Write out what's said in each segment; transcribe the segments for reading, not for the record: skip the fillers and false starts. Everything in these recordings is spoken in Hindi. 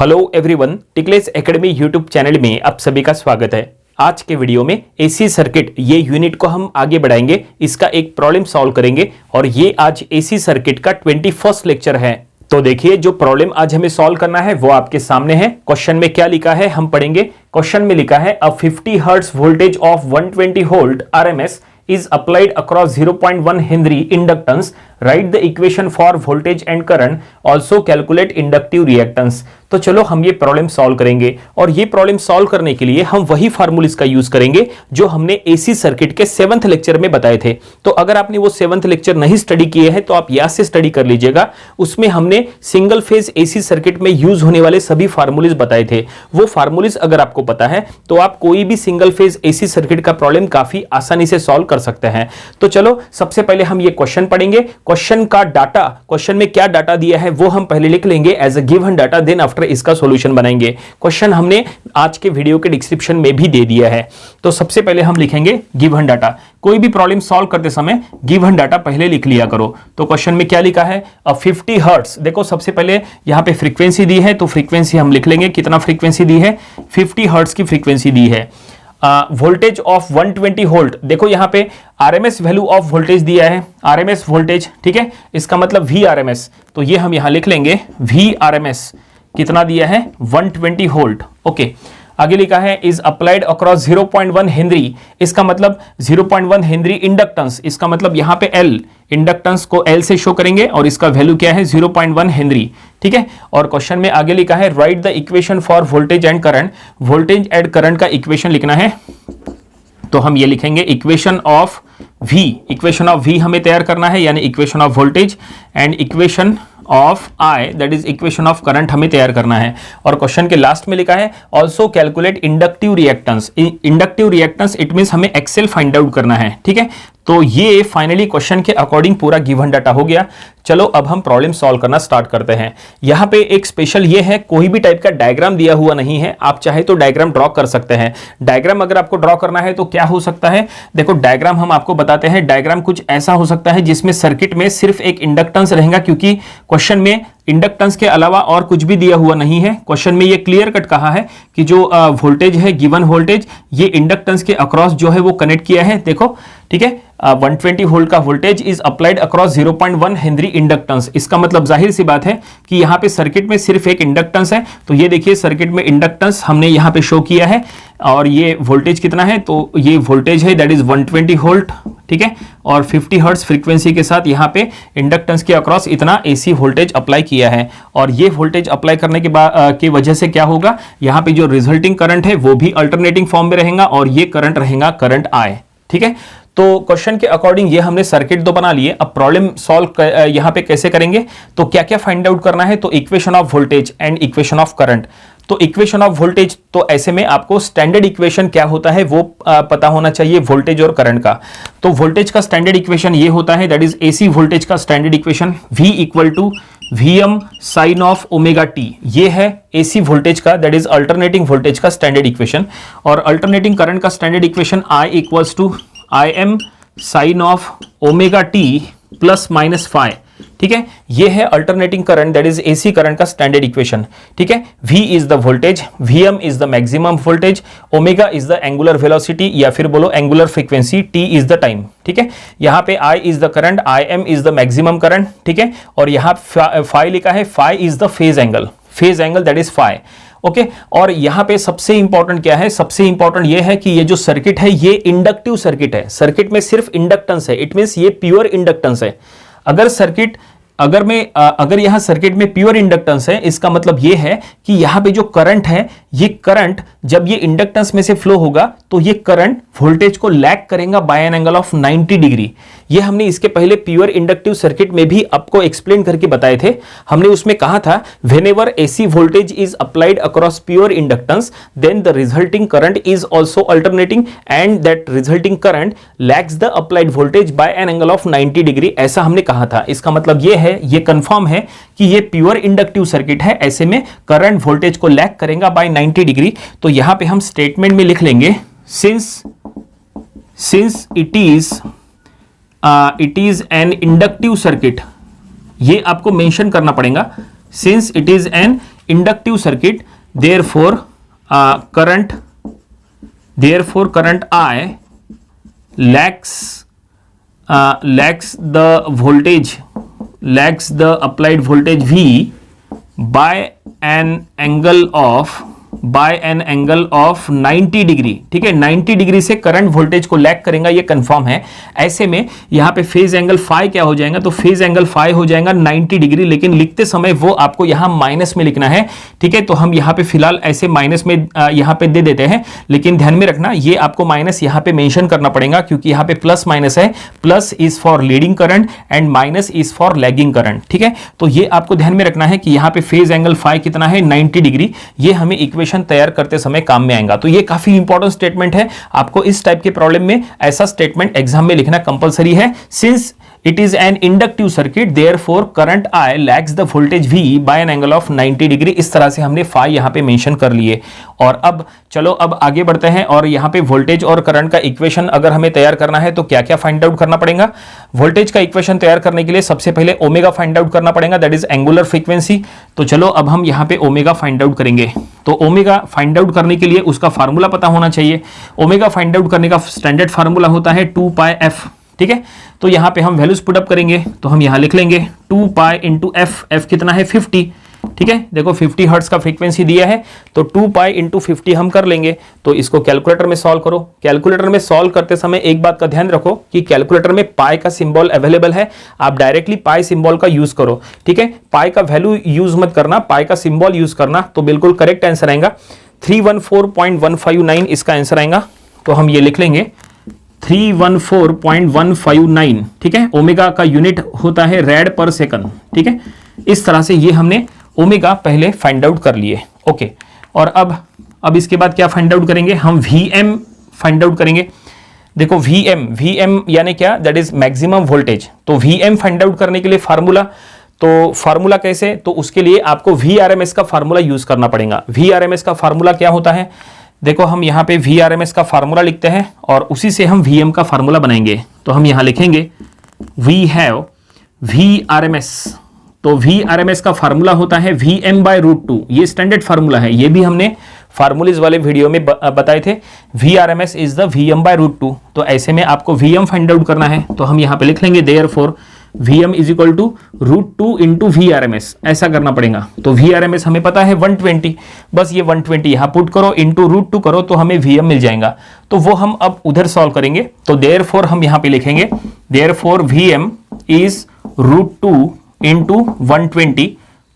Hello everyone, Tickless Academy YouTube channel में आप सभी का स्वागत है। आज के वीडियो में एसी सर्किट ये यूनिट को हम आगे बढ़ाएंगे, इसका एक प्रॉब्लम सॉल्व करेंगे और ये आज एसी सर्किट का 21st लेक्चर है। तो देखिए, जो प्रॉब्लम आज हमें सॉल्व करना है वो आपके सामने है। क्वेश्चन में क्या लिखा है हम पढ़ेंगे। क्वेश्चन में लिखा है अ 50 hertz voltage of 120 volt RMS is applied across 0.1 Henry inductance. Write the equation for voltage and current. Also calculate inductive reactance. तो चलो हम ये प्रॉब्लम सॉल्व करेंगे और ये प्रॉब्लम सॉल्व करने के लिए हम वही फार्मूलाज का यूज करेंगे जो हमने एसी सर्किट के 7th लेक्चर में बताए थे। तो अगर आपने वो 7th लेक्चर नहीं स्टडी किए हैं तो आप यहाँ से स्टडी कर लीजिएगा। उसमें हमने सिंगल फेज एसी सर्किट में यूज होने वाले सभी फार्मूलाज बताए थे। वो फार्मूलाज अगर आपको पता है तो आप कोई भी सिंगल फेज एसी सर्किट का प्रॉब्लम काफी आसानी से सॉल्व कर सकते हैं। तो चलो सबसे पहले हम ये क्वेश्चन पढ़ेंगे। क्वेश्चन का डाटा, क्वेश्चन में क्या डाटा दिया है वो हम पहले लिख लेंगे as a given data, then after इसका सॉल्यूशन बनाएंगे। क्वेश्चन हमने आज के वीडियो के डिस्क्रिप्शन में भी दे दिया है। तो सबसे पहले हम लिखेंगे गिवन डाटा। कोई भी प्रॉब्लम सॉल्व करते समय गिवन डाटा पहले लिख लिया करो। तो क्वेश्चन में क्या लिखा है, 50 हर्ट्ज। देखो सबसे पहले यहां पे फ्रीक्वेंसी दी है तो फ्रीक्वेंसी हम लिख लेंगे। कितना फ्रीक्वेंसी दी है, 50 हर्ट्ज की फ्रीक्वेंसी दी है। वोल्टेज ऑफ 120 वोल्ट, देखो यहाँ पे आरएमएस वैल्यू ऑफ वोल्टेज दिया है, आरएमएस वोल्टेज, ठीक है, इसका मतलब वी आरएमएस। तो ये हम यहां लिख लेंगे वी आरएमएस। कितना दिया है, 120 वोल्ट। ओके, आगे लिखा है इज अप्लाइड अक्रॉस 0.1 हेनरी, इसका मतलब 0.1 हेनरी इंडक्टेंस, इसका मतलब यहां पे एल, इंडक्टेंस को एल से शो करेंगे और इसका वैल्यू क्या है 0.1 हेनरी, ठीक है। और क्वेश्चन में आगे लिखा है right the equation for voltage and current, voltage and current का इक्वेशन लिखना है। तो हम ये लिखेंगे equation of V, equation of V हमें तैयार करना है, यानी equation of voltage and equation of I, that is equation of current हमें तैयार करना है। और क्वेश्चन के लास्ट में लिखा है also calculate inductive reactance. Inductive reactance it means हमें एक्सेल फाइंड आउट करना है, ठीक है। तो ये फाइनली क्वेश्चन के अकॉर्डिंग पूरा गिवन डाटा हो गया। चलो अब हम प्रॉब्लम सॉल्व करना स्टार्ट करते हैं। यहाँ पे एक स्पेशल ये है, कोई भी टाइप का डायग्राम दिया हुआ नहीं है, आप चाहे तो डायग्राम ड्रॉ कर सकते हैं। डायग्राम अगर आपको ड्रॉ करना है तो क्या हो सकता है, देखो डायग्राम हम आपको बताते हैं। डायग्राम कुछ ऐसा हो सकता है जिसमें सर्किट में सिर्फ एक इंडक्टेंस रहेगा, क्योंकि क्वेश्चन में इंडक्टेंस के अलावा और कुछ भी दिया हुआ नहीं है। क्वेश्चन में ये क्लियर कट कहा है कि जो वोल्टेज है, गिवन वोल्टेज, ये इंडक्टेंस के अक्रॉस जो है वो कनेक्ट किया है, देखो, ठीक है। 120 वोल्ट का voltage is applied across 0.1 Henry inductance, इसका मतलब जाहिर सी बात है कि यहाँ पे सर्किट में सिर्फ एक इंडक्टेंस है। तो ये देखिए सर्किट में इंडक्टेंस हमने यहाँ पे शो किया है और ये वोल्टेज कितना है, तो ये वोल्टेज है दैट इज 120 वोल्ट, ठीक है। और 50 हर्ट्ज फ्रीक्वेंसी के साथ यहाँ पे इंडक्टेंस के अक्रॉस इतना एसी वोल्टेज अप्लाई किया है। और ये वोल्टेज अप्लाई करने के बाद की वजह से क्या होगा, यहाँ पे जो रिजल्टिंग करंट है वो भी अल्टरनेटिंग फॉर्म में रहेगा और ये करंट रहेगा करंट आई, ठीक है। तो क्वेश्चन के अकॉर्डिंग ये हमने सर्किट तो बना लिए। अब प्रॉब्लम सॉल्व यहाँ पे कैसे करेंगे, तो क्या क्या फाइंड आउट करना है, तो equation of voltage and equation of current. तो इक्वेशन ऑफ वोल्टेज, तो ऐसे में आपको स्टैंडर्ड इक्वेशन क्या होता है वो पता होना चाहिए वोल्टेज और करंट का। तो वोल्टेज का स्टैंडर्ड इक्वेशन ये होता है, दैट इज एसी वोल्टेज का standard equation V equal to Vm sine of omega t, ये है एसी वोल्टेज का, दैट इज अल्टरनेटिंग वोल्टेज का स्टैंडर्ड इक्वेशन। और अल्टरनेटिंग करंट का standard equation I equals to Im sine of omega T plus minus phi, ठीक है। ये है alternating current, that is AC current का स्टैंडर्ड इक्वेशन, ठीक है। V is the voltage, Vm is the maximum voltage, omega is the angular velocity या फिर बोलो angular frequency, T is the time, ठीक है। यहां पे I is the current, Im is the maximum current, ठीक है। और यहां फाई लिखा है, phi is the phase angle that is phi, okay. और यहां पे सबसे इंपॉर्टेंट क्या है, सबसे इंपॉर्टेंट ये है कि ये जो सर्किट है ये इंडक्टिव सर्किट है। सर्किट में सिर्फ इंडक्टेंस है, इट मींस ये प्योर इंडक्टेंस है। अगर यहां सर्किट में प्योर इंडक्टेंस है, इसका मतलब यह है कि यहां पे जो करंट है, ये करंट जब ये इंडक्टेंस में से फ्लो होगा तो ये करंट वोल्टेज को लैग करेगा by an angle of 90 degree. ये हमने इसके पहले प्योर इंडक्टिव सर्किट में भी आपको एक्सप्लेन करके बताए थे। हमने उसमें कहा था whenever AC voltage is applied across pure inductance then the resulting current is also alternating and that resulting current lags the applied voltage by an angle of 90 degree, ऐसा हमने कहा था। इसका मतलब ये है, ये कंफर्म है कि ये प्योर इंडक्टिव सर्किट है, ऐसे में करंट वोल्टेज को लैग करेगा बाय 90 डिग्री। तो यहां पे हम स्टेटमेंट में लिख लेंगे since it is an inductive circuit, ये आपको मेंशन करना पड़ेगा। Since it is an inductive circuit, therefore current I lacks the applied voltage V by an angle of 90 degree. ठीक है, 90 डिग्री से करंट वोल्टेज को लैग करेगा, ये कंफर्म है। ऐसे में यहां पे फेज एंगल फाई क्या हो जाएगा, तो फेज एंगल फाई हो जाएगा 90 डिग्री, लेकिन लिखते समय वो आपको यहां माइनस में लिखना है। ठीक है, तो हम यहां पे फिलहाल ऐसे माइनस में यहां पे दे देते हैं, लेकिन ध्यान में रखना ये आपको माइनस यहां पे मेंशन करना पड़ेगा, क्योंकि यहां पे प्लस माइनस है। Plus is for leading current and minus is for lagging current. ठीक है, तो ये आपको ध्यान में रखना है कि यहां पे फेज एंगल फाई कितना है, 90 डिग्री। ये हमें इक्वेशन तैयार करते समय काम में आएगा। तो ये काफी इंपॉर्टेंट स्टेटमेंट है, आपको इस टाइप के प्रॉब्लम में ऐसा स्टेटमेंट एग्जाम में लिखना कंपलसरी है। Since it is an inductive circuit, therefore current I lags the voltage V by an angle of 90 degree. इस तरह से हमने फाई यहां पे मेंशन कर लिए। और अब चलो अब आगे बढ़ते हैं, और यहां पे वोल्टेज और करंट का इक्वेशन अगर हमें तैयार करना है तो क्या क्या फाइंड आउट करना पड़ेगा। वोल्टेज का इक्वेशन तैयार करने के लिए सबसे पहले ओमेगा फाइंड आउट करना पड़ेगा, दैट इज एंगुलर फ्रीक्वेंसी। तो चलो अब हम यहां पे ओमेगा फाइंड आउट करेंगे। तो ओमेगा फाइंड आउट करने के लिए उसका फार्मूला पता होना चाहिए। ओमेगा फाइंड आउट करने का स्टैंडर्ड फार्मूला होता है 2 पाई एफ। ठीक है, तो यहां पे हम वैल्यूज पुट अप करेंगे, तो हम यहां लिख लेंगे 2 पाई इंटू एफ। एफ कितना है, 50। ठीक है, देखो 50 हर्ट्ज का फ्रीक्वेंसी दिया है, तो 2 पाई इंटू 50 हम कर लेंगे। तो इसको कैलकुलेटर में सॉल्व करो। कैलकुलेटर में सॉल्व करते समय एक बात का ध्यान रखो कि कैलकुलेटर में पाई का सिंबल अवेलेबल है, आप डायरेक्टली पाई सिंबल का यूज करो। ठीक है, पाई का वैल्यू यूज मत करना, पाई का सिंबल यूज करना, तो बिल्कुल करेक्ट आंसर आएगा। 314.159 इसका आंसर आएगा। तो हम ये लिख लेंगे 314.159। ठीक है, ओमेगा का यूनिट होता है रेड पर सेकंड। ठीक है, इस तरह से ये हमने ओमेगा पहले फाइंड आउट कर लिए। ओके, और अब इसके बाद क्या फाइंड आउट करेंगे, हम Vm फाइंड आउट करेंगे। देखो Vm यानी क्या, दैट इज मैक्सिमम वोल्टेज। तो Vm फाइंड आउट करने के लिए फार्मूला, तो फार्मूला कैसे, तो उसके लिए आपको Vrms का फार्मूला यूज करना पड़ेगा। Vrms का फार्मूला क्या होता है, देखो हम यहाँ पे Vrms का फार्मूला लिखते हैं और उसी से हम Vm का फार्मूला बनाएंगे। तो हम यहाँ लिखेंगे वी हैव Vrms। तो Vrms का फार्मूला होता है Vm/√2। ये स्टैंडर्ड फार्मूला है, ये भी हमने फार्मूलेज वाले वीडियो में बताए थे। Vrms is the Vm/√2। तो ऐसे में आपको Vm फाइंड आउट करना है, तो हम यहाँ पे लिख लेंगे therefore Vm is equal to √2 into Vrms। ऐसा करना पड़ेगा। तो Vrms हमें पता है 120, बस ये 120 यहाँ पुट करो, इंटू √2 करो, तो हमें Vm मिल जाएगा। तो वो हम अब उधर सॉल्व करेंगे। तो देयरफॉर हम यहाँ पे लिखेंगे देयरफॉर Vm इज √2 इंटू 120।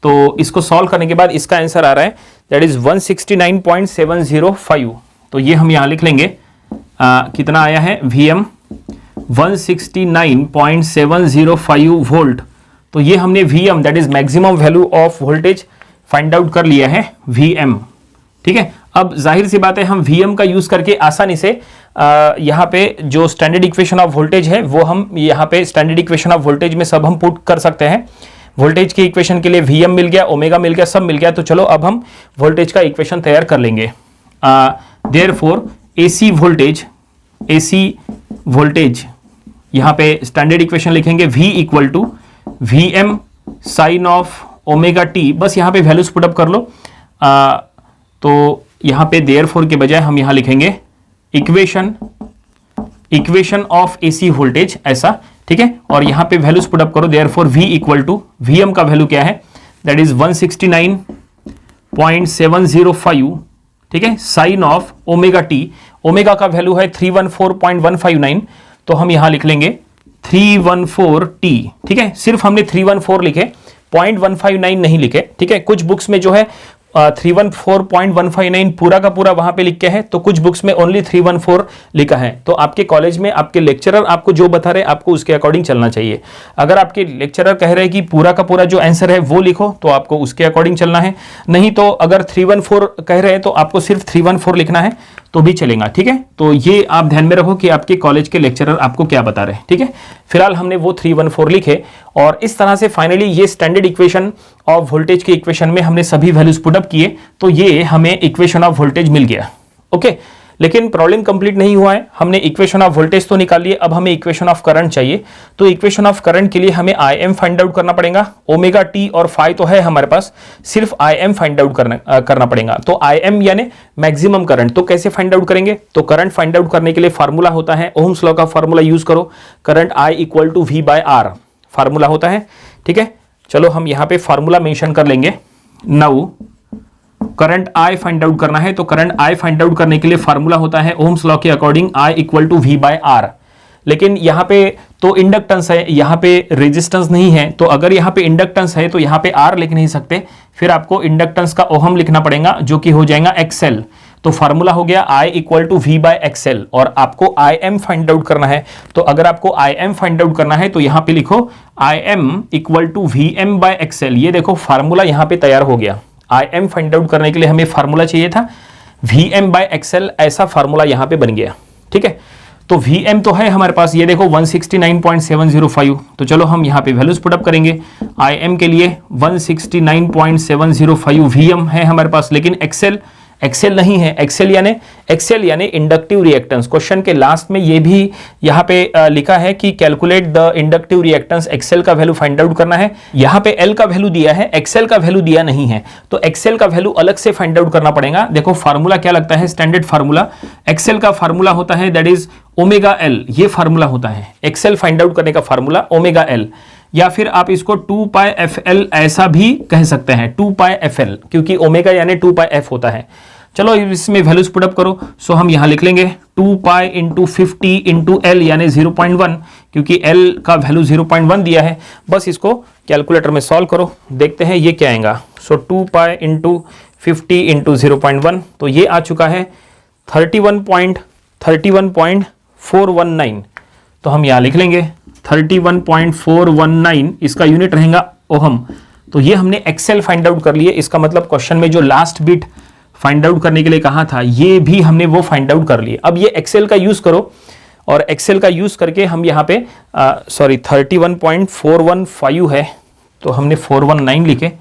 तो इसको सॉल्व करने के बाद इसका आंसर आ रहा है दैट इज 169.705। तो ये हम यहाँ लिख लेंगे कितना आया है, Vm 169.705 वोल्ट। तो ये हमने Vm that is maximum value of voltage find out कर लिया है Vm। ठीक है, अब जाहिर सी बात है हम Vm का यूज करके आसानी से यहाँ पे जो स्टैंडर्ड इक्वेशन ऑफ वोल्टेज है वो हम यहाँ पे स्टैंडर्ड इक्वेशन ऑफ वोल्टेज में सब हम पुट कर सकते हैं। वोल्टेज के इक्वेशन के लिए Vm मिल गया, ओमेगा मिल गया, सब मिल गया। तो चलो अब हम वोल्टेज का इक्वेशन तैयार कर लेंगे। देयरफॉर AC वोल्टेज यहाँ पे स्टैंडर्ड इक्वेशन लिखेंगे V equal to Vm sine of omega t. बस यहाँ पे वैल्यूज पुट अप कर लो। तो यहाँ पे देयरफॉर के बजाय हम यहाँ लिखेंगे इक्वेशन ऑफ AC वोल्टेज, ऐसा। ठीक है, और यहाँ पे वैल्यूज पुट अप करो। Therefore V equal to Vm का वैल्यू क्या है, दैट इज 169.705। ठीक है, sine of omega t, omega का वैल्यू है 314.159। तो हम यहां लिख लेंगे 314t। ठीक है, सिर्फ हमने 314 लिखे, 0.159 नहीं लिखे। ठीक है, कुछ बुक्स में जो है 314.159 पूरा का पूरा वहां पे लिख के है, तो कुछ बुक्स में ओनली 314 लिखा है। तो आपके कॉलेज में आपके लेक्चरर आपको जो बता रहे आपको उसके अकॉर्डिंग चलना चाहिए। अगर आपके लेक्चरर कह रहे हैं कि पूरा का पूरा जो आंसर है वो लिखो, तो आपको उसके अकॉर्डिंग चलना है। नहीं तो अगर 314 कह रहे हैं तो आपको सिर्फ 314 लिखना है तो भी चलेगा। ठीक है, तो ये आप ध्यान में रखो कि आपके कॉलेज के लेक्चरर आपको क्या बता रहे हैं। ठीक है, फिलहाल हमने वो 314 लिखे और इस तरह से फाइनली ये स्टैंडर्ड इक्वेशन ऑफ वोल्टेज के इक्वेशन में हमने सभी वैल्यूज पुट अप किए, तो ये हमें इक्वेशन ऑफ वोल्टेज मिल गया। ओके, लेकिन प्रॉब्लम कंप्लीट नहीं हुआ है। हमने इक्वेशन ऑफ वोल्टेज तो निकाल लिए, अब हमें इक्वेशन ऑफ करंट चाहिए। तो इक्वेशन ऑफ करंट के लिए हमें Im फाइंड आउट करना पड़ेगा। ओमेगा टी और फाई तो है हमारे पास, सिर्फ Im फाइंड आउट करना पड़ेगा। तो Im यानी मैक्सिमम करंट। तो कैसे फाइंड आउट करेंगे? तो करंट फाइंड आउट करने के लिए फार्मूला होता है, ओहम्स लॉ का फार्मूला यूज करो। Current I equal to V by R formula होता है, ठीक है। चलो हम यहां पे फार्मूला मेंशन कर लेंगे। Now current I find out करना है, तो करंट I फाइंड आउट करने के लिए फार्मूला होता है ओहम्स लॉ के according I equal to V by R। लेकिन यहां पे तो इंडक्टेंस है, यहां पे रेजिस्टेंस नहीं है, तो अगर यहां पे इंडक्टेंस है तो यहां पे R लिख नहीं सकते, फिर आपको इंडक्टेंस का ओहम लिखना पड़ेगा जो कि हो जाएगा XL। तो फार्मूला हो गया I equal to V by XL और आपको Im फाइंड आउट करना है। तो अगर आपको Im फाइंड आउट करना है तो यहां पे लिखो Im equal to Vm by XL। ये देखो फार्मूला यहां पे तैयार हो गया। Im फाइंड आउट करने के लिए हमें फार्मूला चाहिए था Vm बाय XL, ऐसा फार्मूला यहां पे बन गया, ठीक है। तो Vm तो है हमारे पास, ये देखो 169.705। तो चलो हम यहाँ पे वैल्यूज पुटअप करेंगे। Im के लिए 169.705 Vm है हमारे पास, लेकिन एक्सेल नहीं है। एक्सेल यानी इंडक्टिव रिएक्टेंस। क्वेश्चन के लास्ट में ये भी यहाँ पे लिखा है कि calculate the inductive reactance, XL का वैल्यू फाइंड आउट करना है। यहाँ पे एल का वैल्यू दिया है, एक्सेल का वैल्यू दिया नहीं है, तो एक्सेल का वैल्यू अलग से फाइंड आउट करना पड़ेगा। देखो फार्मूला क्या लगता है, स्टैंडर्ड फार्मूला एक्सेल का फार्मूला होता है दैट इज ओमेगा एल। ये फार्मूला होता है एक्सेल फाइंड आउट करने का फार्मूला ओमेगा एल, या फिर आप इसको 2 पाई FL ऐसा भी कह सकते हैं, 2 पाई FL, क्योंकि ओमेगा यानी 2 पाई F होता है। चलो इसमें वैल्यूज पुटअप करो। सो हम यहां लिख लेंगे 2 पाई इंटू 50 इंटू L यानी 0.1, क्योंकि L का वैल्यू 0.1 दिया है। बस इसको कैलकुलेटर में सॉल्व करो, देखते हैं ये क्या आएगा। सो 2 पाई इंटू 50 इंटू 0.1, तो ये आ चुका है 31.419। तो हम यहां लिख लेंगे 31.419, इसका यूनिट रहेगा ओहम। तो ये हमने एक्सेल फाइंड आउट कर लिए। इसका मतलब क्वेश्चन में जो लास्ट बिट फाइंड आउट करने के लिए कहा था, ये भी हमने वो फाइंड आउट कर लिए। अब ये एक्सेल का यूज करो, और एक्सेल का यूज करके हम यहाँ पे 31.415 है, तो हमने 419 लिखे,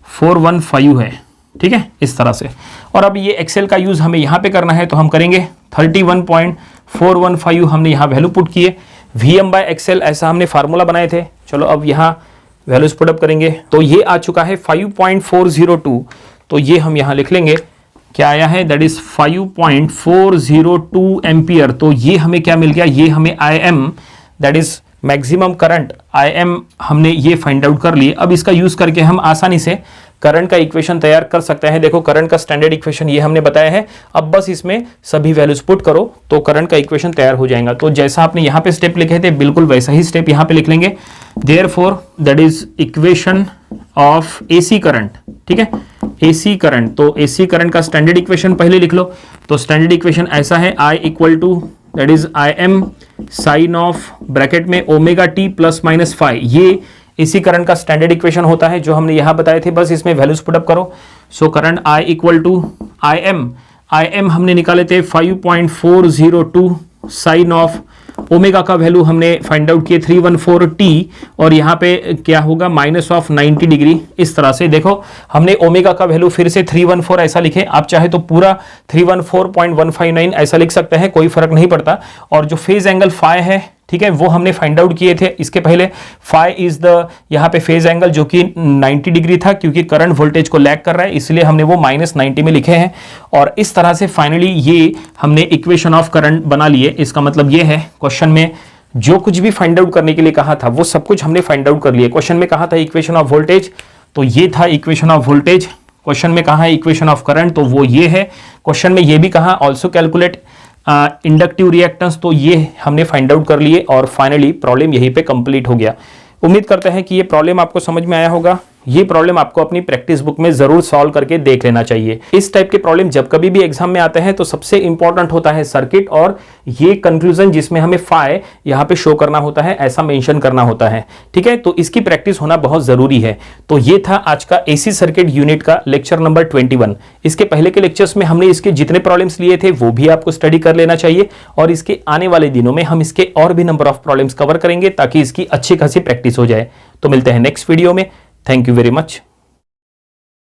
415 है, ठीक है, इस तरह से। और अब ये एक्सेल का यूज हमें यहाँ पे करना है, तो हम करेंगे 31.415 हमने यहाँ वैल्यू पुट किए। Vm बाय XL ऐसा हमने फार्मूला बनाए थे। चलो अब यहाँ वैल्यूज पुटअप करेंगे, तो ये आ चुका है 5.402। तो ये हम यहाँ लिख लेंगे, क्या आया है, दैट इज 5.402 एम्पियर। तो ये हमें क्या मिल गया, ये हमें Im that is maximum current Im हमने ये फाइंड आउट कर लिए। अब इसका यूज करके हम आसानी से करंट का इक्वेशन तैयार कर सकते हैं। देखो करंट का स्टैंडर्ड इक्वेशन ये हमने बताया है। अब बस इसमें सभी वैल्यूज पुट करो तो करंट का इक्वेशन तैयार हो जाएगा। तो जैसा आपने यहाँ पे स्टेप लिखे थे, बिल्कुल वैसा ही स्टेप यहाँ पे लिख लेंगे। Therefore that is equation of AC current, ठीक है, AC करंट। तो AC करंट का स्टैंडर्ड इक्वेशन पहले लिख लो। तो स्टैंडर्ड इक्वेशन ऐसा है, I equal to that is Im sine of bracket में omega T plus minus phi. ये इसी करंट का स्टैंडर्ड इक्वेशन होता है जो हमने यहां बताए थे। बस इसमें वैल्यूज पुटअप करो। So current I equal to Im हमने निकाले थे 5.402 साइन ऑफ ओमेगा का वैल्यू हमने फाइंड आउट किए 314t, और यहाँ पे क्या होगा, माइनस ऑफ 90 डिग्री। इस तरह से देखो हमने ओमेगा का वैल्यू फिर से 314 ऐसा लिखे, आप चाहे तो पूरा 314.159 ऐसा लिख सकते हैं, कोई फर्क नहीं पड़ता। और जो फेज एंगल फाई है, ठीक है, वो हमने फाइंड आउट किए थे इसके पहले। फाई इज द यहाँ पे फेज एंगल जो कि 90 डिग्री था, क्योंकि करंट वोल्टेज को लैग कर रहा है, इसलिए हमने वो -90 में लिखे हैं। और इस तरह से फाइनली ये हमने इक्वेशन ऑफ करंट बना लिए। इसका मतलब ये है, क्वेश्चन में जो कुछ भी फाइंड आउट करने के लिए कहा था वो सब कुछ हमने फाइंड आउट कर लिया। क्वेश्चन में कहा था इक्वेशन ऑफ वोल्टेज, तो ये था इक्वेशन ऑफ वोल्टेज। क्वेश्चन में कहा है इक्वेशन ऑफ करंट, तो वो ये है। क्वेश्चन में ये भी कहा ऑल्सो कैलकुलेट इंडक्टिव रिएक्टेंस, तो ये हमने फाइंड आउट कर लिए। और फाइनली प्रॉब्लम यहीं पे कंप्लीट हो गया। उम्मीद करते हैं कि ये प्रॉब्लम आपको समझ में आया होगा। ये प्रॉब्लम आपको अपनी प्रैक्टिस बुक में जरूर सॉल्व करके देख लेना चाहिए। इस टाइप के प्रॉब्लम जब कभी भी एग्जाम में आते हैं तो सबसे इंपॉर्टेंट होता है सर्किट, और ये कंक्लूजन जिसमें हमें फाई यहाँ पे शो करना होता है, ऐसा मेंशन करना होता है, ठीक है। तो इसकी प्रैक्टिस होना बहुत जरूरी है। तो ये था आज का AC सर्किट यूनिट का लेक्चर नंबर 21। इसके पहले के लेक्चर्स में हमने इसके जितने प्रॉब्लम्स लिए थे वो भी आपको स्टडी कर लेना चाहिए, और इसके आने वाले दिनों में हम इसके और भी नंबर ऑफ प्रॉब्लम्स कवर करेंगे ताकि इसकी अच्छी खासी प्रैक्टिस हो जाए। तो मिलते हैं नेक्स्ट वीडियो में। Thank you very much.